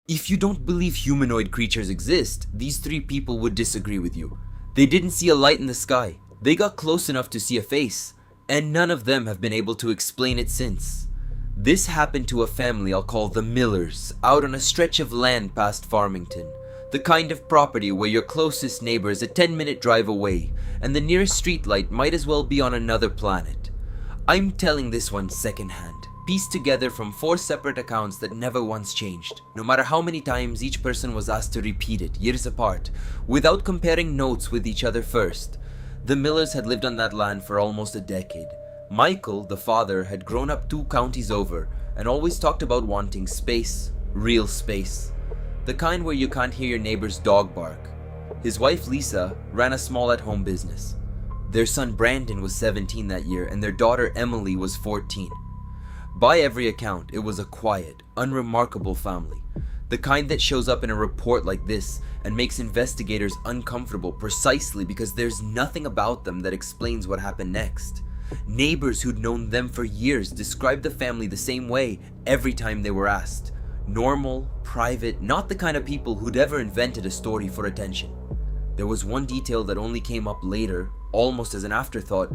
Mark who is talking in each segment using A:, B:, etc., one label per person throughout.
A: If you don't believe humanoid creatures exist, these three people would disagree with you. They didn't see a light in the sky. They got close enough to see a face, and none of them have been able to explain it since. This happened to a family I'll call the Millers, out on a stretch of land past Farmington. The kind of property where your closest neighbor is a 10-minute drive away, and the nearest streetlight might as well be on another planet. I'm telling this one secondhand, pieced together from 4 separate accounts that never once changed, no matter how many times each person was asked to repeat it, years apart, without comparing notes with each other first. The Millers had lived on that land for almost a decade. Michael, the father, had grown up 2 counties over and always talked about wanting space, real space. The kind where you can't hear your neighbor's dog bark. His wife Lisa ran a small at-home business. Their son Brandon was 17 that year and their daughter Emily was 14. By every account, it was a quiet, unremarkable family. The kind that shows up in a report like this and makes investigators uncomfortable precisely because there's nothing about them that explains what happened next. Neighbors who'd known them for years described the family the same way every time they were asked. Normal, private, not the kind of people who'd ever invented a story for attention. There was one detail that only came up later, almost as an afterthought,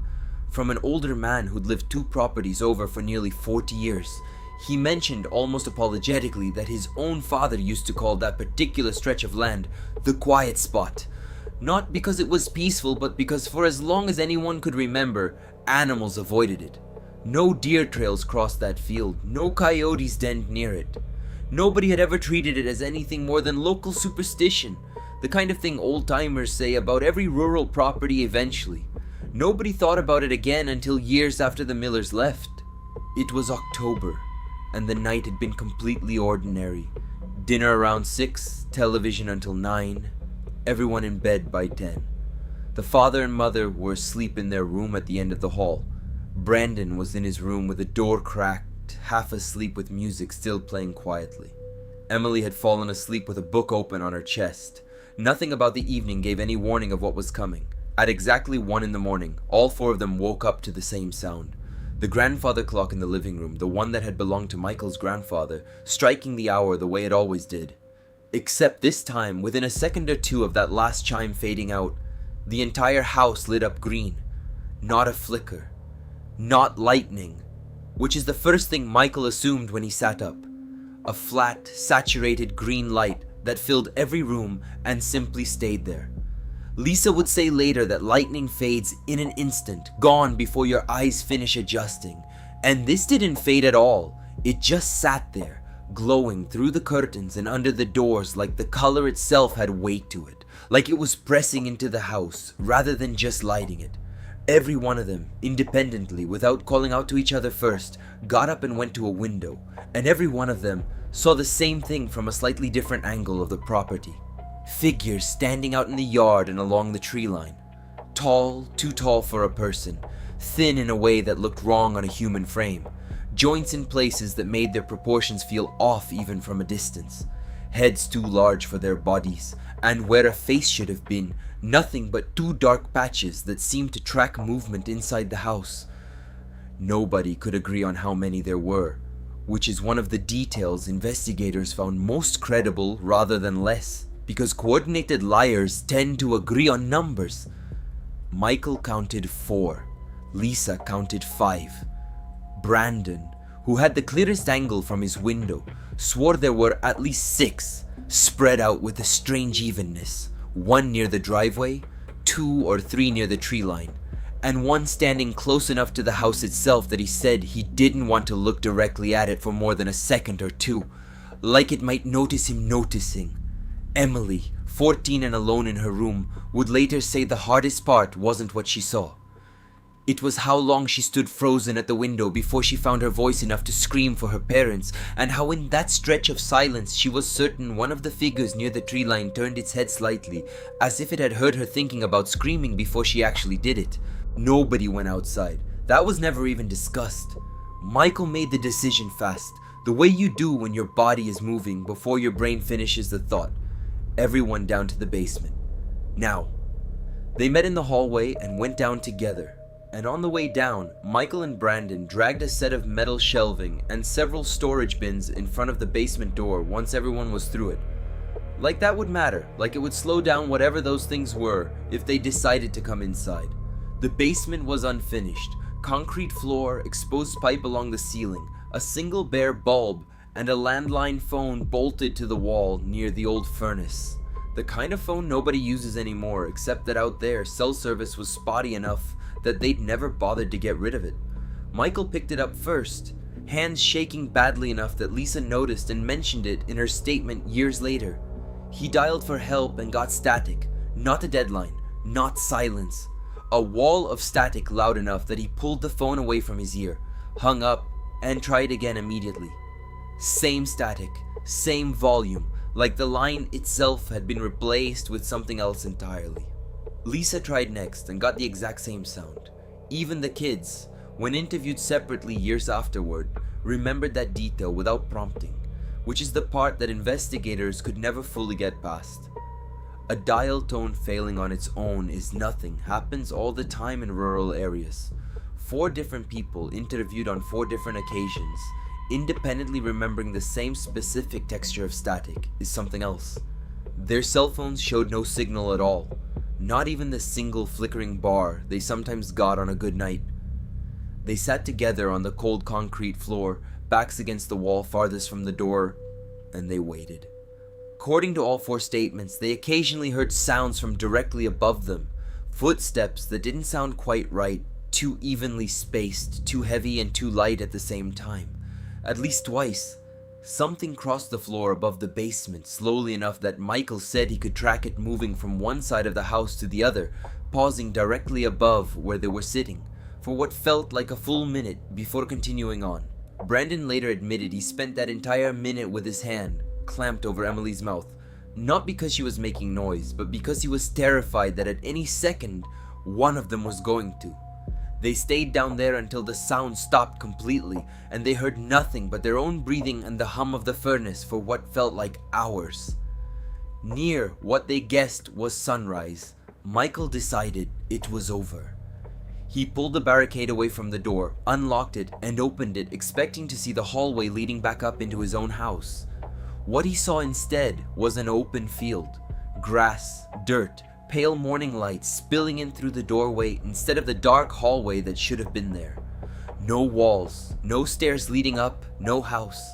A: from an older man who'd lived 2 properties over for nearly 40 years. He mentioned almost apologetically that his own father used to call that particular stretch of land the quiet spot. Not because it was peaceful, but because for as long as anyone could remember, animals avoided it. No deer trails crossed that field, no coyotes denned near it. Nobody had ever treated it as anything more than local superstition, the kind of thing old-timers say about every rural property eventually. Nobody thought about it again until years after the Millers left. It was October, and the night had been completely ordinary. Dinner around 6, television until 9, everyone in bed by 10. The father and mother were asleep in their room at the end of the hall. Brandon was in his room with the door cracked, half asleep with music still playing quietly. Emily had fallen asleep with a book open on her chest. Nothing about the evening gave any warning of what was coming. At exactly 1 in the morning, all 4 of them woke up to the same sound. The grandfather clock in the living room, the one that had belonged to Michael's grandfather, striking the hour the way it always did. Except this time, within a second or 2 of that last chime fading out, the entire house lit up green. Not a flicker. Not lightning. Which is the first thing Michael assumed when he sat up. A flat, saturated green light that filled every room and simply stayed there. Lisa would say later that lightning fades in an instant, gone before your eyes finish adjusting. And this didn't fade at all. It just sat there, glowing through the curtains and under the doors like the color itself had weight to it, like it was pressing into the house rather than just lighting it. Every one of them, independently, without calling out to each other first, got up and went to a window, and every one of them saw the same thing from a slightly different angle of the property. Figures standing out in the yard and along the tree line. Tall, too tall for a person, thin in a way that looked wrong on a human frame. Joints in places that made their proportions feel off even from a distance. Heads too large for their bodies, and where a face should have been, nothing but 2 dark patches that seemed to track movement inside the house. Nobody could agree on how many there were, which is one of the details investigators found most credible rather than less, because coordinated liars tend to agree on numbers. Michael counted 4. Lisa counted 5. Brandon, who had the clearest angle from his window, swore there were at least 6, spread out with a strange evenness. 1 near the driveway, 2 or 3 near the tree line, and 1 standing close enough to the house itself that he said he didn't want to look directly at it for more than a second or 2, like it might notice him noticing. Emily, 14 and alone in her room, would later say the hardest part wasn't what she saw. It was how long she stood frozen at the window before she found her voice enough to scream for her parents, and how in that stretch of silence she was certain one of the figures near the tree line turned its head slightly, as if it had heard her thinking about screaming before she actually did it. Nobody went outside. That was never even discussed. Michael made the decision fast, the way you do when your body is moving before your brain finishes the thought. Everyone down to the basement. Now. They met in the hallway and went down together. And on the way down, Michael and Brandon dragged a set of metal shelving and several storage bins in front of the basement door once everyone was through it. Like that would matter, like it would slow down whatever those things were if they decided to come inside. The basement was unfinished, concrete floor, exposed pipe along the ceiling, a single bare bulb, and a landline phone bolted to the wall near the old furnace. The kind of phone nobody uses anymore, except that out there, cell service was spotty enough that they'd never bothered to get rid of it. Michael picked it up first, hands shaking badly enough that Lisa noticed and mentioned it in her statement years later. He dialed for help and got static, not a deadline, not silence. A wall of static loud enough that he pulled the phone away from his ear, hung up, and tried again immediately. Same static, same volume, like the line itself had been replaced with something else entirely. Lisa tried next and got the exact same sound. Even the kids, when interviewed separately years afterward, remembered that detail without prompting, which is the part that investigators could never fully get past. A dial tone failing on its own is nothing, happens all the time in rural areas. 4 different people interviewed on 4 different occasions, independently remembering the same specific texture of static, is something else. Their cell phones showed no signal at all. Not even the single flickering bar they sometimes got on a good night. They sat together on the cold concrete floor, backs against the wall farthest from the door, and they waited. According to all 4 statements, they occasionally heard sounds from directly above them, footsteps that didn't sound quite right, too evenly spaced, too heavy and too light at the same time. At least twice. Something crossed the floor above the basement slowly enough that Michael said he could track it moving from one side of the house to the other, pausing directly above where they were sitting, for what felt like a full minute before continuing on. Brandon later admitted he spent that entire minute with his hand clamped over Emily's mouth, not because she was making noise, but because he was terrified that at any second, one of them was going to. They stayed down there until the sound stopped completely, and they heard nothing but their own breathing and the hum of the furnace for what felt like hours. Near what they guessed was sunrise, Michael decided it was over. He pulled the barricade away from the door, unlocked it, and opened it, expecting to see the hallway leading back up into his own house. What he saw instead was an open field, grass, dirt, pale morning light spilling in through the doorway instead of the dark hallway that should have been there. No walls, no stairs leading up, no house.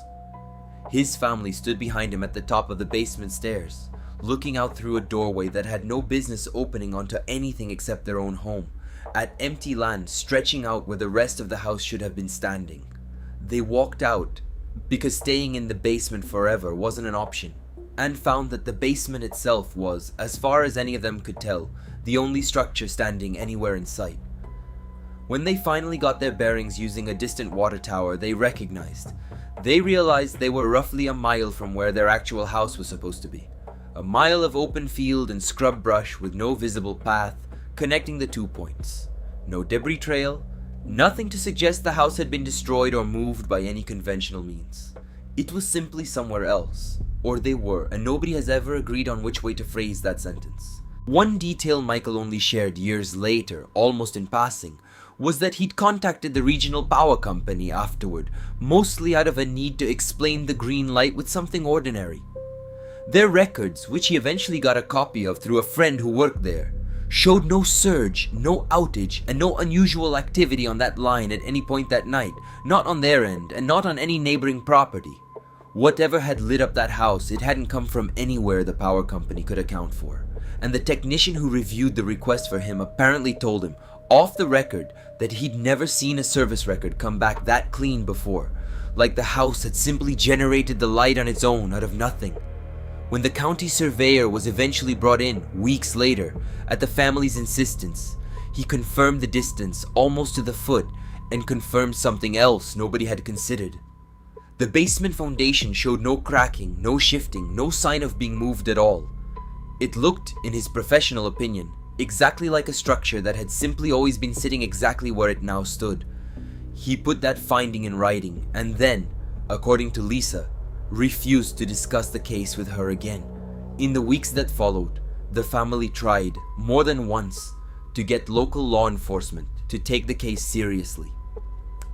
A: His family stood behind him at the top of the basement stairs, looking out through a doorway that had no business opening onto anything except their own home, at empty land stretching out where the rest of the house should have been standing. They walked out, because staying in the basement forever wasn't an option, and found that the basement itself was, as far as any of them could tell, the only structure standing anywhere in sight. When they finally got their bearings using a distant water tower they recognized, they realized they were roughly a mile from where their actual house was supposed to be. A mile of open field and scrub brush with no visible path connecting the 2 points. No debris trail, nothing to suggest the house had been destroyed or moved by any conventional means. It was simply somewhere else. Or they were, and nobody has ever agreed on which way to phrase that sentence. One detail Michael only shared years later, almost in passing, was that he'd contacted the regional power company afterward, mostly out of a need to explain the green light with something ordinary. Their records, which he eventually got a copy of through a friend who worked there, showed no surge, no outage, and no unusual activity on that line at any point that night, not on their end, and not on any neighboring property. Whatever had lit up that house, it hadn't come from anywhere the power company could account for. And the technician who reviewed the request for him apparently told him, off the record, that he'd never seen a service record come back that clean before, like the house had simply generated the light on its own out of nothing. When the county surveyor was eventually brought in, weeks later, at the family's insistence, he confirmed the distance almost to the foot and confirmed something else nobody had considered. The basement foundation showed no cracking, no shifting, no sign of being moved at all. It looked, in his professional opinion, exactly like a structure that had simply always been sitting exactly where it now stood. He put that finding in writing and then, according to Lisa, refused to discuss the case with her again. In the weeks that followed, the family tried, more than once, to get local law enforcement to take the case seriously.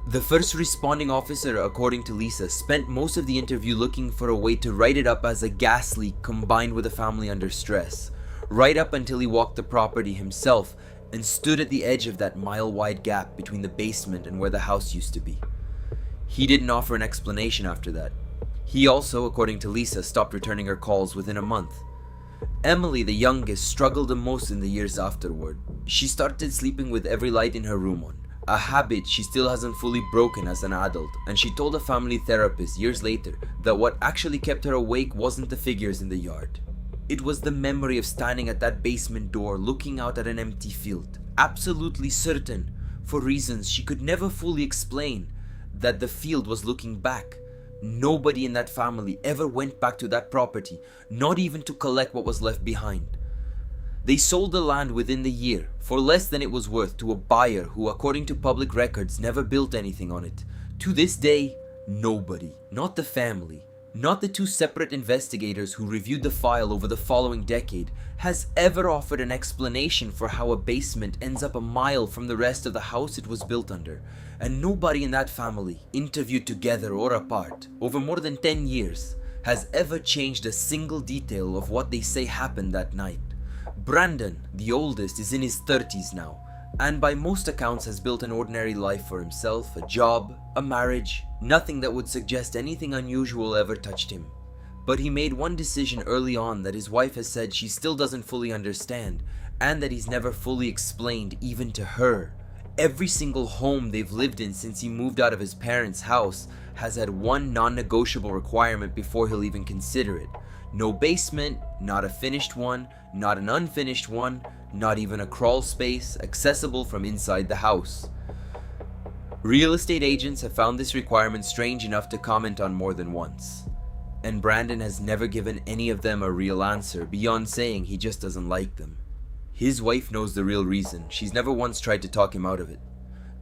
A: The first responding officer, according to Lisa, spent most of the interview looking for a way to write it up as a gas leak combined with a family under stress, right up until he walked the property himself and stood at the edge of that mile-wide gap between the basement and where the house used to be. He didn't offer an explanation after that. He also, according to Lisa, stopped returning her calls within a month. Emily, the youngest, struggled the most in the years afterward. She started sleeping with every light in her room on, a habit she still hasn't fully broken as an adult, and she told a family therapist years later that what actually kept her awake wasn't the figures in the yard. It was the memory of standing at that basement door looking out at an empty field, absolutely certain, for reasons she could never fully explain, that the field was looking back. Nobody in that family ever went back to that property, not even to collect what was left behind. They sold the land within the year for less than it was worth to a buyer who, according to public records, never built anything on it. To this day, nobody, not the family, not the two separate investigators who reviewed the file over the following decade, has ever offered an explanation for how a basement ends up a mile from the rest of the house it was built under. And nobody in that family, interviewed together or apart, over more than 10 years, has ever changed a single detail of what they say happened that night. Brandon, the oldest, is in his 30s now, and by most accounts has built an ordinary life for himself, a job, a marriage. Nothing that would suggest anything unusual ever touched him. But he made one decision early on that his wife has said she still doesn't fully understand, and that he's never fully explained even to her. Every single home they've lived in since he moved out of his parents' house has had one non-negotiable requirement before he'll even consider it. No basement, not a finished one, not an unfinished one, not even a crawl space accessible from inside the house. Real estate agents have found this requirement strange enough to comment on more than once. And Brandon has never given any of them a real answer beyond saying he just doesn't like them. His wife knows the real reason. She's never once tried to talk him out of it.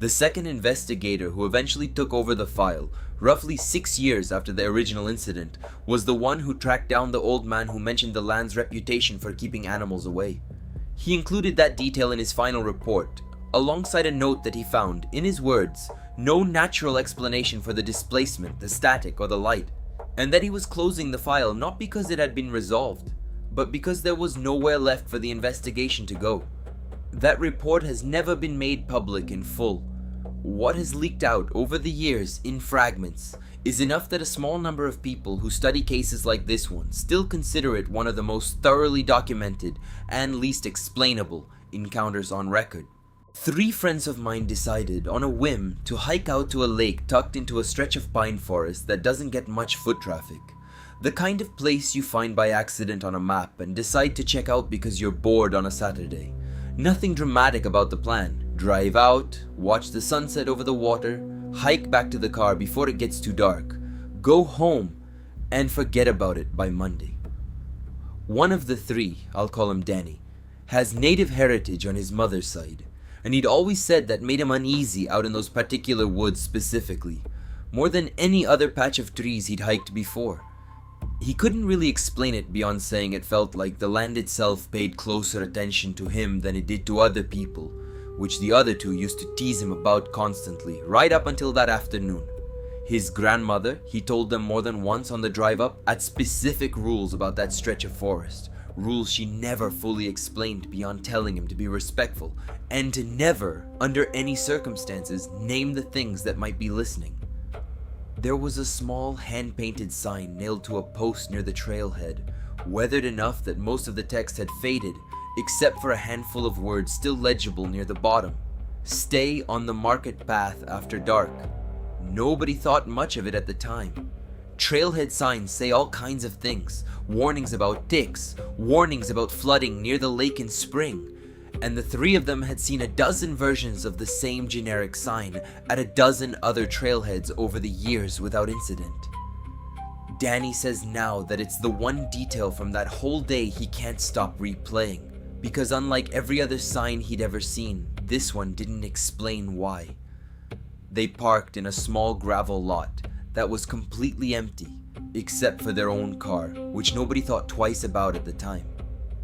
A: The second investigator who eventually took over the file, roughly 6 years after the original incident, was the one who tracked down the old man who mentioned the land's reputation for keeping animals away. He included that detail in his final report, alongside a note that he found, in his words, no natural explanation for the displacement, the static, or the light, and that he was closing the file not because it had been resolved, but because there was nowhere left for the investigation to go. That report has never been made public in full. What has leaked out over the years in fragments is enough that a small number of people who study cases like this one still consider it one of the most thoroughly documented and least explainable encounters on record. 3 friends of mine decided on a whim to hike out to a lake tucked into a stretch of pine forest that doesn't get much foot traffic. The kind of place you find by accident on a map and decide to check out because you're bored on a Saturday. Nothing dramatic about the plan. Drive out, watch the sunset over the water, hike back to the car before it gets too dark, go home, and forget about it by Monday. One of the 3, I'll call him Danny, has native heritage on his mother's side, and he'd always said that made him uneasy out in those particular woods specifically, more than any other patch of trees he'd hiked before. He couldn't really explain it beyond saying it felt like the land itself paid closer attention to him than it did to other people, which the other 2 used to tease him about constantly, right up until that afternoon. His grandmother, he told them more than once on the drive up, had specific rules about that stretch of forest, rules she never fully explained beyond telling him to be respectful, and to never, under any circumstances, name the things that might be listening. There was a small hand-painted sign nailed to a post near the trailhead, weathered enough that most of the text had faded, except for a handful of words still legible near the bottom. Stay on the market path after dark. Nobody thought much of it at the time. Trailhead signs say all kinds of things, warnings about ticks, warnings about flooding near the lake in spring, and the 3 of them had seen a dozen versions of the same generic sign at a dozen other trailheads over the years without incident. Danny says now that it's the one detail from that whole day he can't stop replaying, because unlike every other sign he'd ever seen, this one didn't explain why. They parked in a small gravel lot that was completely empty, except for their own car, which nobody thought twice about at the time.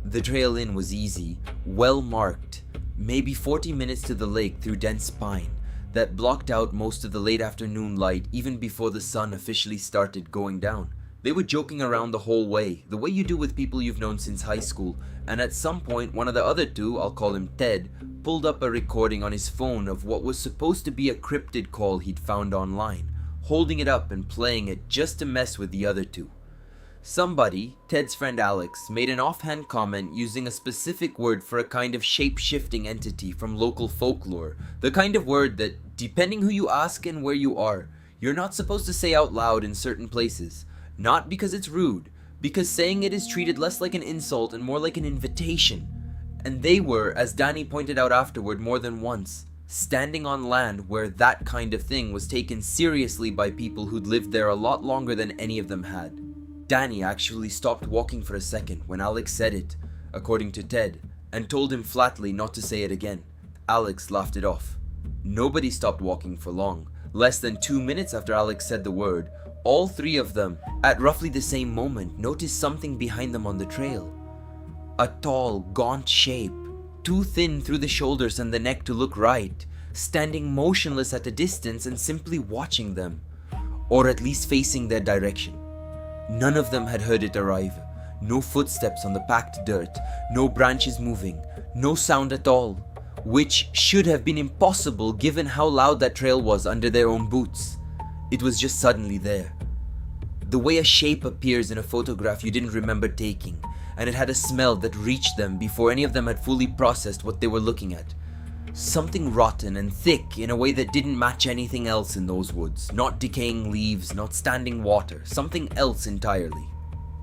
A: The trail in was easy, well marked, maybe 40 minutes to the lake through dense pine that blocked out most of the late afternoon light even before the sun officially started going down. They were joking around the whole way, the way you do with people you've known since high school, and at some point one of the other two, I'll call him Ted, pulled up a recording on his phone of what was supposed to be a cryptid call he'd found online, holding it up and playing it just to mess with the other two. Somebody, Ted's friend Alex, made an offhand comment using a specific word for a kind of shape-shifting entity from local folklore, the kind of word that, depending who you ask and where you are, you're not supposed to say out loud in certain places. Not because it's rude, because saying it is treated less like an insult and more like an invitation. And they were, as Danny pointed out afterward more than once, standing on land where that kind of thing was taken seriously by people who'd lived there a lot longer than any of them had. Danny actually stopped walking for a second when Alex said it, according to Ted, and told him flatly not to say it again. Alex laughed it off. Nobody stopped walking for long. Less than 2 minutes after Alex said the word, all three of them, at roughly the same moment, noticed something behind them on the trail. A tall, gaunt shape, too thin through the shoulders and the neck to look right, standing motionless at a distance and simply watching them, or at least facing their direction. None of them had heard it arrive. No footsteps on the packed dirt, no branches moving, no sound at all, which should have been impossible given how loud that trail was under their own boots. It was just suddenly there. The way a shape appears in a photograph you didn't remember taking, and it had a smell that reached them before any of them had fully processed what they were looking at. Something rotten and thick in a way that didn't match anything else in those woods. Not decaying leaves, not standing water, something else entirely.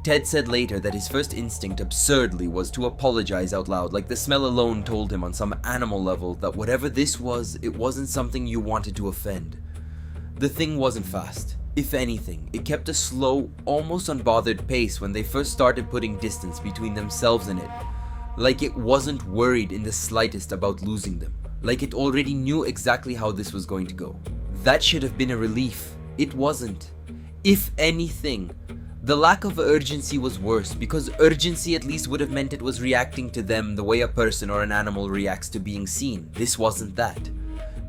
A: Ted said later that his first instinct absurdly was to apologize out loud, like the smell alone told him on some animal level that whatever this was, it wasn't something you wanted to offend. The thing wasn't fast. If anything, it kept a slow, almost unbothered pace when they first started putting distance between themselves and it. Like it wasn't worried in the slightest about losing them. Like it already knew exactly how this was going to go. That should have been a relief. It wasn't. If anything, the lack of urgency was worse, because urgency at least would have meant it was reacting to them the way a person or an animal reacts to being seen. This wasn't that.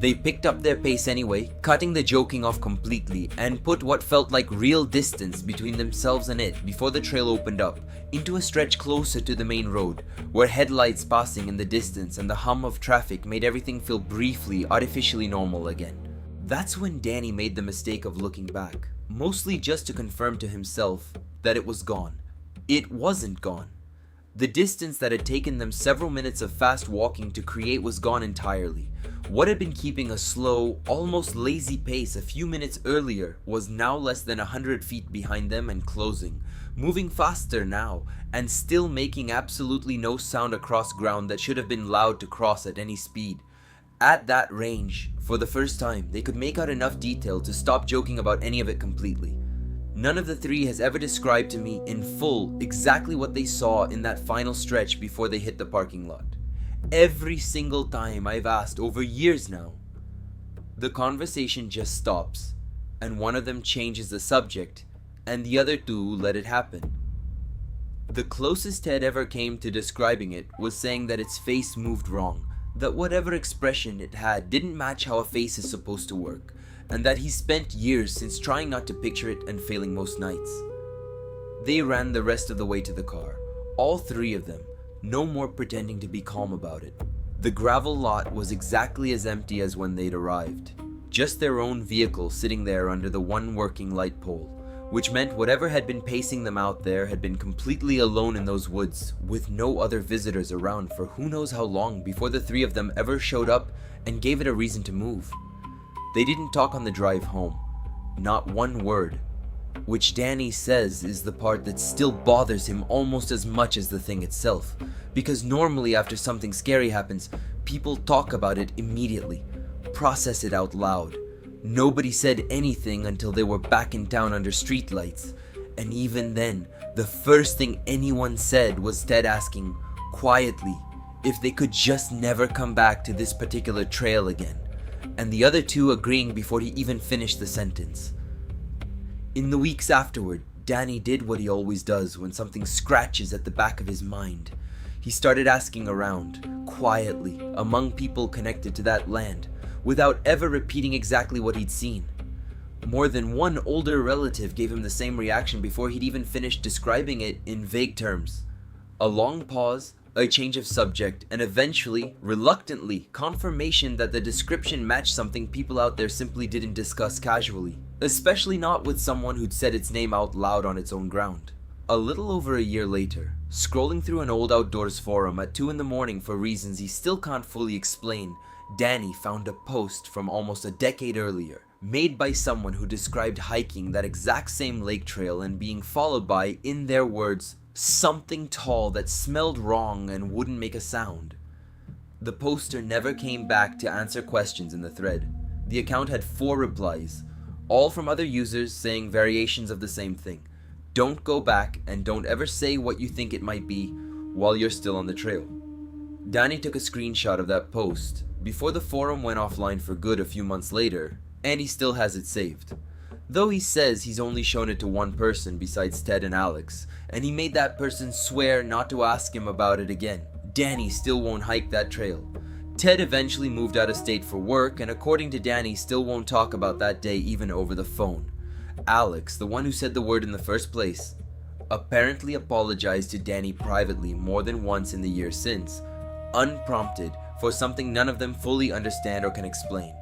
A: They picked up their pace anyway, cutting the joking off completely, and put what felt like real distance between themselves and it before the trail opened up, into a stretch closer to the main road, where headlights passing in the distance and the hum of traffic made everything feel briefly, artificially normal again. That's when Danny made the mistake of looking back, mostly just to confirm to himself that it was gone. It wasn't gone. The distance that had taken them several minutes of fast walking to create was gone entirely. What had been keeping a slow, almost lazy pace a few minutes earlier was now less than 100 feet behind them and closing, moving faster now, and still making absolutely no sound across ground that should have been loud to cross at any speed. At that range, for the first time, they could make out enough detail to stop joking about any of it completely. None of the three has ever described to me in full exactly what they saw in that final stretch before they hit the parking lot. Every single time I've asked over years now, the conversation just stops, and one of them changes the subject, and the other two let it happen. The closest Ted ever came to describing it was saying that its face moved wrong, that whatever expression it had didn't match how a face is supposed to work, and that he spent years since trying not to picture it and failing most nights. They ran the rest of the way to the car, all three of them, no more pretending to be calm about it. The gravel lot was exactly as empty as when they'd arrived, just their own vehicle sitting there under the one working light pole, which meant whatever had been pacing them out there had been completely alone in those woods, with no other visitors around for who knows how long before the three of them ever showed up and gave it a reason to move. They didn't talk on the drive home, not one word, which Danny says is the part that still bothers him almost as much as the thing itself, because normally after something scary happens, people talk about it immediately, process it out loud. Nobody said anything until they were back in town under streetlights, and even then, the first thing anyone said was Ted asking, quietly, if they could just never come back to this particular trail again, and the other two agreeing before he even finished the sentence. In the weeks afterward, Danny did what he always does when something scratches at the back of his mind. He started asking around, quietly, among people connected to that land, without ever repeating exactly what he'd seen. More than one older relative gave him the same reaction before he'd even finished describing it in vague terms. A long pause, a change of subject, and eventually, reluctantly, confirmation that the description matched something people out there simply didn't discuss casually, especially not with someone who'd said its name out loud on its own ground. A little over a year later, scrolling through an old outdoors forum at 2 in the morning for reasons he still can't fully explain, Danny found a post from almost a decade earlier, made by someone who described hiking that exact same lake trail and being followed by, in their words, something tall that smelled wrong and wouldn't make a sound. The poster never came back to answer questions in the thread. The account had 4 replies, all from other users saying variations of the same thing. Don't go back and don't ever say what you think it might be while you're still on the trail. Danny took a screenshot of that post before the forum went offline for good a few months later, and he still has it saved. Though he says he's only shown it to one person besides Ted and Alex, and he made that person swear not to ask him about it again, Danny still won't hike that trail. Ted eventually moved out of state for work, and according to Danny, still won't talk about that day even over the phone. Alex, the one who said the word in the first place, apparently apologized to Danny privately more than once in the years since, unprompted, for something none of them fully understand or can explain.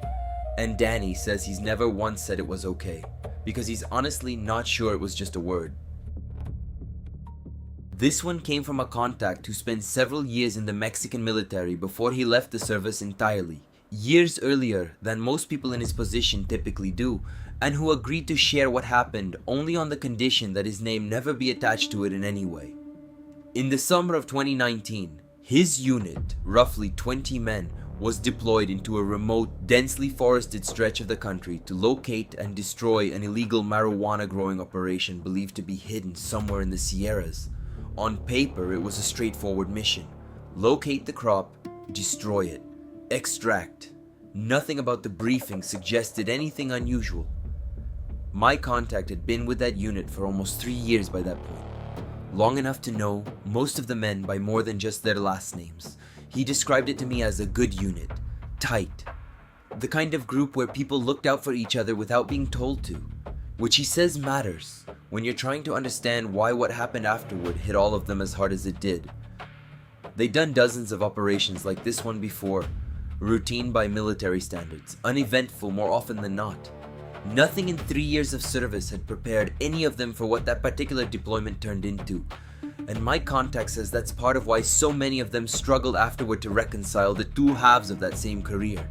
A: And Danny says he's never once said it was okay, because he's honestly not sure it was just a word. This one came from a contact who spent several years in the Mexican military before he left the service entirely, years earlier than most people in his position typically do, and who agreed to share what happened only on the condition that his name never be attached to it in any way. In the summer of 2019, his unit, roughly 20 men, was deployed into a remote, densely forested stretch of the country to locate and destroy an illegal marijuana growing operation believed to be hidden somewhere in the Sierras. On paper, it was a straightforward mission. Locate the crop, destroy it, extract. Nothing about the briefing suggested anything unusual. My contact had been with that unit for almost 3 years by that point. Long enough to know most of the men by more than just their last names. He described it to me as a good unit, tight. The kind of group where people looked out for each other without being told to, which he says matters when you're trying to understand why what happened afterward hit all of them as hard as it did. They'd done dozens of operations like this one before, routine by military standards, uneventful more often than not. Nothing in 3 years of service had prepared any of them for what that particular deployment turned into. And my contact says that's part of why so many of them struggled afterward to reconcile the 2 halves of that same career.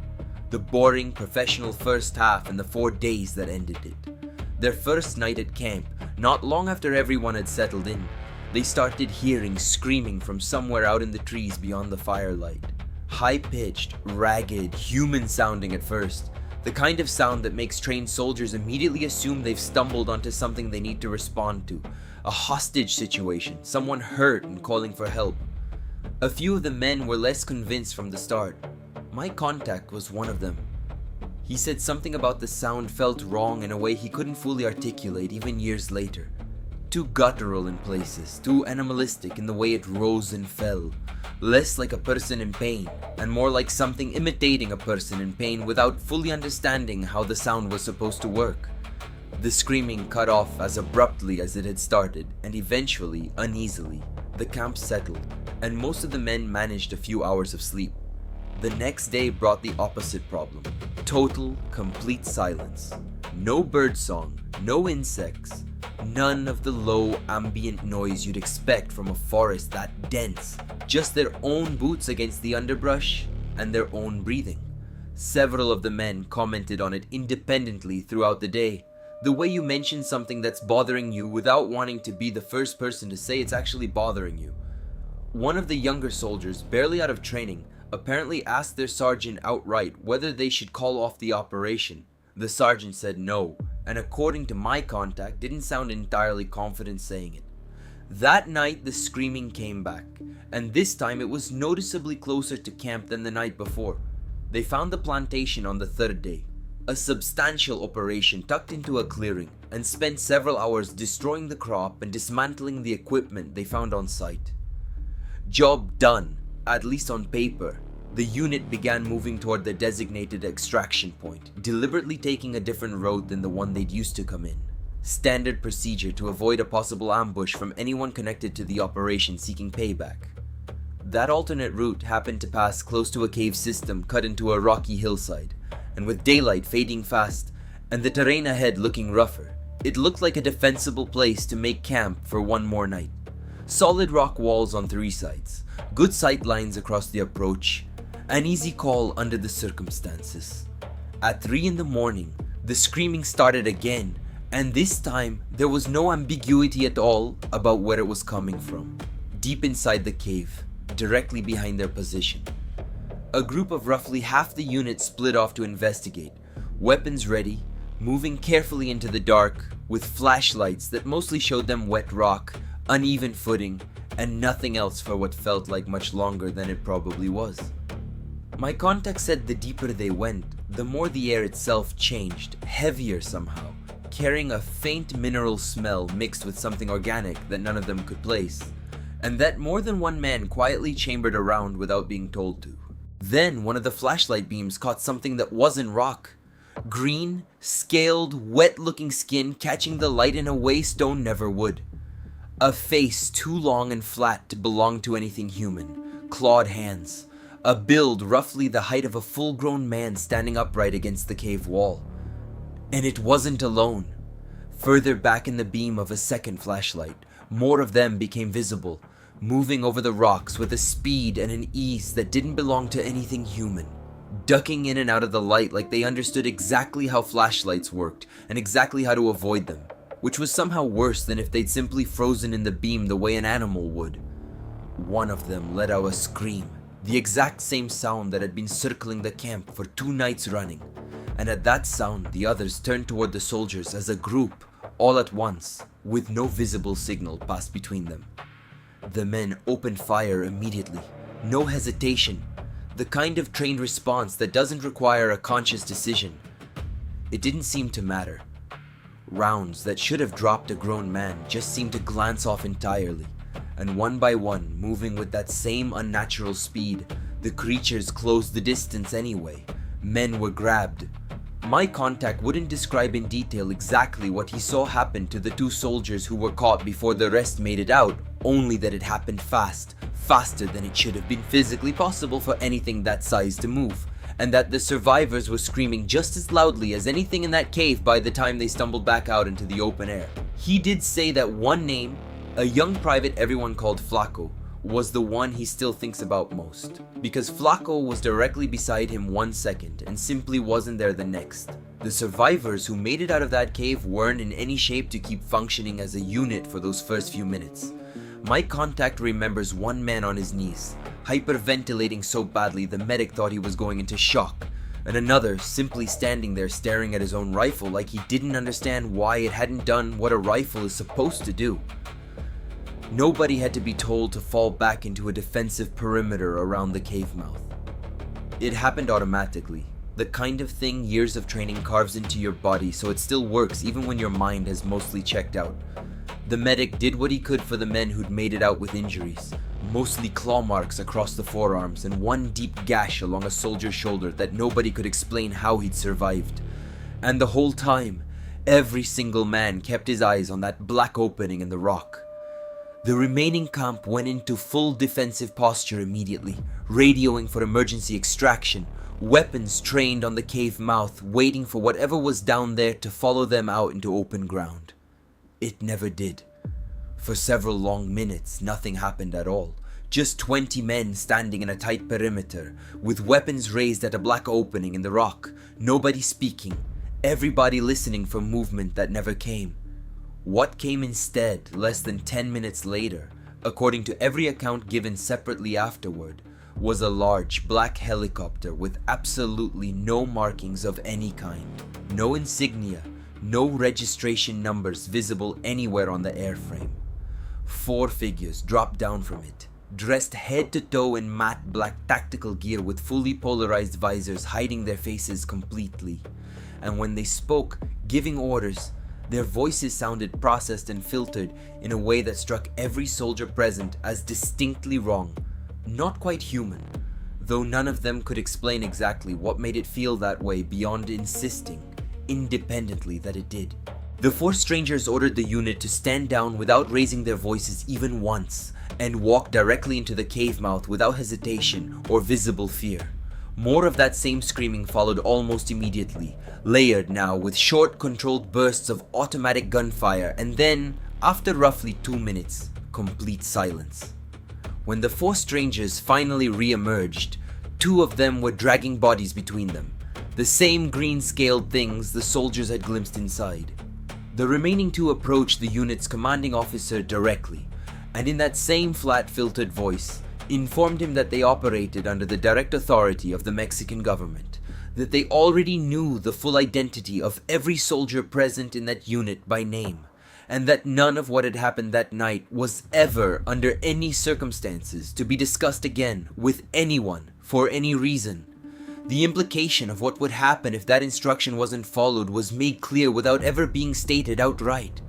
A: The boring, professional first half and the 4 days that ended it. Their first night at camp, not long after everyone had settled in, they started hearing screaming from somewhere out in the trees beyond the firelight. High-pitched, ragged, human-sounding at first. The kind of sound that makes trained soldiers immediately assume they've stumbled onto something they need to respond to. A hostage situation, someone hurt and calling for help. A few of the men were less convinced from the start. My contact was one of them. He said something about the sound felt wrong in a way he couldn't fully articulate even years later. Too guttural in places, too animalistic in the way it rose and fell. Less like a person in pain, and more like something imitating a person in pain without fully understanding how the sound was supposed to work. The screaming cut off as abruptly as it had started, and eventually, uneasily, the camp settled, and most of the men managed a few hours of sleep. The next day brought the opposite problem. Total, complete silence. No birdsong, no insects, none of the low ambient noise you'd expect from a forest that dense. Just their own boots against the underbrush and their own breathing. Several of the men commented on it independently throughout the day. The way you mention something that's bothering you without wanting to be the first person to say it's actually bothering you. One of the younger soldiers, barely out of training, apparently asked their sergeant outright whether they should call off the operation. The sergeant said no, and according to my contact, didn't sound entirely confident saying it. That night, the screaming came back, and this time it was noticeably closer to camp than the night before. They found the plantation on the 3rd day, a substantial operation tucked into a clearing, and spent several hours destroying the crop and dismantling the equipment they found on site. Job done, At least on paper, the unit began moving toward the designated extraction point, deliberately taking a different road than the one they'd used to come in. Standard procedure to avoid a possible ambush from anyone connected to the operation seeking payback. That alternate route happened to pass close to a cave system cut into a rocky hillside, and with daylight fading fast and the terrain ahead looking rougher, it looked like a defensible place to make camp for one more night. Solid rock walls on three sides, good sight lines across the approach, an easy call under the circumstances. At 3 in the morning, the screaming started again, and this time there was no ambiguity at all about where it was coming from. Deep inside the cave, directly behind their position. A group of roughly half the unit split off to investigate, weapons ready, moving carefully into the dark with flashlights that mostly showed them wet rock, uneven footing, and nothing else for what felt like much longer than it probably was. My contact said the deeper they went, the more the air itself changed, heavier somehow, carrying a faint mineral smell mixed with something organic that none of them could place, and that more than one man quietly chambered around without being told to. Then one of the flashlight beams caught something that wasn't rock. Green, scaled, wet-looking skin catching the light in a way stone never would. A face too long and flat to belong to anything human, clawed hands, a build roughly the height of a full-grown man standing upright against the cave wall. And it wasn't alone. Further back in the beam of a second flashlight, more of them became visible, moving over the rocks with a speed and an ease that didn't belong to anything human, ducking in and out of the light like they understood exactly how flashlights worked and exactly how to avoid them, which was somehow worse than if they'd simply frozen in the beam the way an animal would. One of them let out a scream, the exact same sound that had been circling the camp for 2 nights running, and at that sound the others turned toward the soldiers as a group, all at once, with no visible signal passed between them. The men opened fire immediately, no hesitation, the kind of trained response that doesn't require a conscious decision. It didn't seem to matter. Rounds that should have dropped a grown man just seemed to glance off entirely, and one by one, moving with that same unnatural speed, the creatures closed the distance anyway. Men were grabbed. My contact wouldn't describe in detail exactly what he saw happen to the 2 soldiers who were caught before the rest made it out, only that it happened fast, faster than it should have been physically possible for anything that size to move, and that the survivors were screaming just as loudly as anything in that cave by the time they stumbled back out into the open air. He did say that one name, a young private everyone called Flaco, was the one he still thinks about most, because Flaco was directly beside him 1 second and simply wasn't there the next. The survivors who made it out of that cave weren't in any shape to keep functioning as a unit for those first few minutes. My contact remembers one man on his knees, hyperventilating so badly the medic thought he was going into shock, and another simply standing there staring at his own rifle like he didn't understand why it hadn't done what a rifle is supposed to do. Nobody had to be told to fall back into a defensive perimeter around the cave mouth. It happened automatically, the kind of thing years of training carves into your body so it still works even when your mind has mostly checked out. The medic did what he could for the men who'd made it out with injuries, mostly claw marks across the forearms and one deep gash along a soldier's shoulder that nobody could explain how he'd survived. And the whole time, every single man kept his eyes on that black opening in the rock. The remaining camp went into full defensive posture immediately, radioing for emergency extraction, weapons trained on the cave mouth, waiting for whatever was down there to follow them out into open ground. It never did. For several long minutes, nothing happened at all. Just 20 men standing in a tight perimeter, with weapons raised at a black opening in the rock, nobody speaking, everybody listening for movement that never came. What came instead, less than 10 minutes later, according to every account given separately afterward, was a large black helicopter with absolutely no markings of any kind, no insignia, no registration numbers visible anywhere on the airframe. 4 figures dropped down from it, dressed head to toe in matte black tactical gear with fully polarized visors hiding their faces completely. And when they spoke, giving orders, their voices sounded processed and filtered in a way that struck every soldier present as distinctly wrong, Not quite human, though none of them could explain exactly what made it feel that way beyond insisting, independently, that it did. The four strangers ordered the unit to stand down without raising their voices even once, and walk directly into the cave mouth without hesitation or visible fear. More of that same screaming followed almost immediately, layered now with short, controlled bursts of automatic gunfire, and then, after roughly 2 minutes, complete silence. When the four strangers finally re-emerged, 2 of them were dragging bodies between them, the same green-scaled things the soldiers had glimpsed inside. The remaining 2 approached the unit's commanding officer directly, and in that same flat-filtered voice, informed him that they operated under the direct authority of the Mexican government, that they already knew the full identity of every soldier present in that unit by name, and that none of what had happened that night was ever, under any circumstances, to be discussed again with anyone for any reason. The implication of what would happen if that instruction wasn't followed was made clear without ever being stated outright.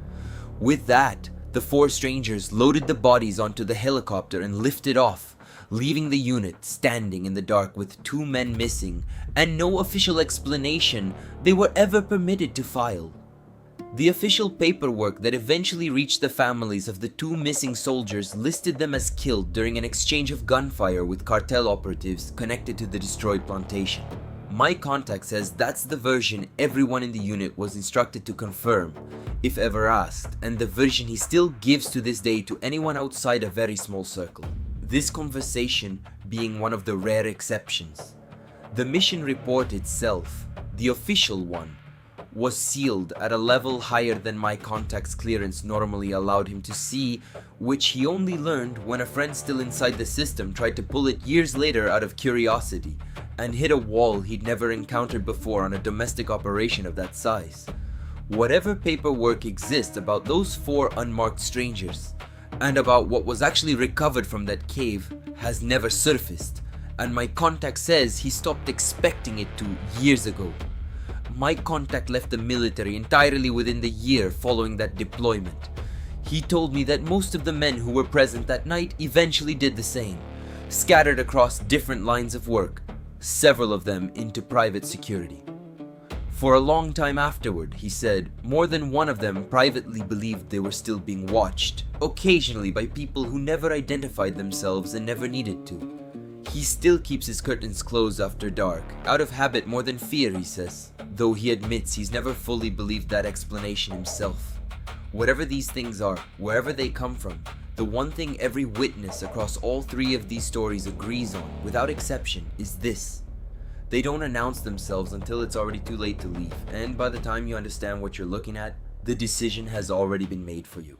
A: With that, the 4 strangers loaded the bodies onto the helicopter and lifted off, leaving the unit standing in the dark with 2 men missing and no official explanation they were ever permitted to file. The official paperwork that eventually reached the families of the 2 missing soldiers listed them as killed during an exchange of gunfire with cartel operatives connected to the destroyed plantation. My contact says that's the version everyone in the unit was instructed to confirm, if ever asked, and the version he still gives to this day to anyone outside a very small circle. This conversation being one of the rare exceptions. The mission report itself, the official one, was sealed at a level higher than my contact's clearance normally allowed him to see, which he only learned when a friend still inside the system tried to pull it years later out of curiosity, and hit a wall he'd never encountered before on a domestic operation of that size. Whatever paperwork exists about those 4 unmarked strangers, and about what was actually recovered from that cave, has never surfaced, and my contact says he stopped expecting it to years ago. My contact left the military entirely within the year following that deployment. He told me that most of the men who were present that night eventually did the same, scattered across different lines of work, several of them into private security. For a long time afterward, he said, more than one of them privately believed they were still being watched, occasionally by people who never identified themselves and never needed to. He still keeps his curtains closed after dark, out of habit more than fear, he says, though he admits he's never fully believed that explanation himself. Whatever these things are, wherever they come from, the one thing every witness across all 3 of these stories agrees on, without exception, is this. They don't announce themselves until it's already too late to leave, and by the time you understand what you're looking at, the decision has already been made for you.